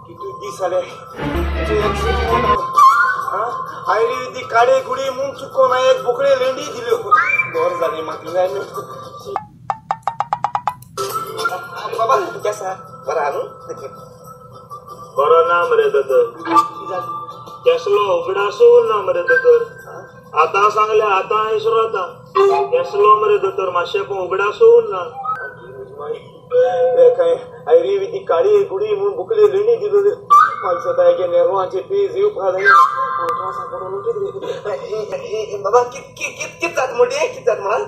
किती दिस आले आयली ती काडे गुडी मूग चुको ना एक बोकडे लेंडी दिलो दोर झाले मागल्या बाबा कसा बरं आणू बरं ना मरे तर कसलो उघडासून ना मरे तर आता सांगले आता इसरो आता कसलो मरे तर माश्या पण उघडासून ना काय आयरी ती काडी गुडी मूग बोकडे लेंडी दिलो माणसं काय नेरवाचे पीस येऊ फादे बाबा किती जात मोठी किती जात मला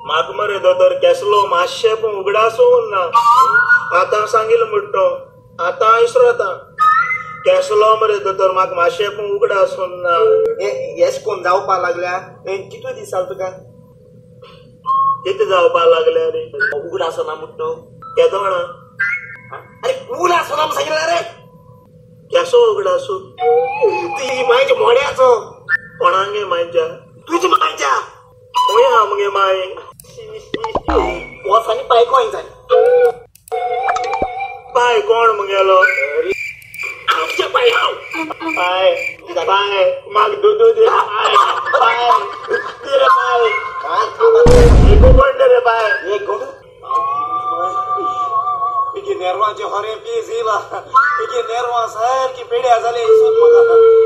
माग मरे तर कसलो माश्या पण उघडासून ना आता सांगेल म्हणतो आता इसरो आता कसलो मरे तर माग माश्या पण उघडासून ना यश कोण जावपा लागल्या किती दिसाल तुका किती जावपा लागल्या रे उघडा असं ना म्हणतो केदो म्हणा अरे उघडा असं नाम सांगितलं रे कसो उघडासून ती मायच्या मोड्याचो कोणांगे मायच्या तुझी मायच्या होय आमगे माय वसानी पाय कोण जाय पाय कोण मगेलो आमच्या पाय पाय पाय माग दूध दे पाय दे रे पाय एक गोंड रे पाय एक गोंड नेरवाचे हरे पीस येला नेरवा सारखी पेड्या झाले मग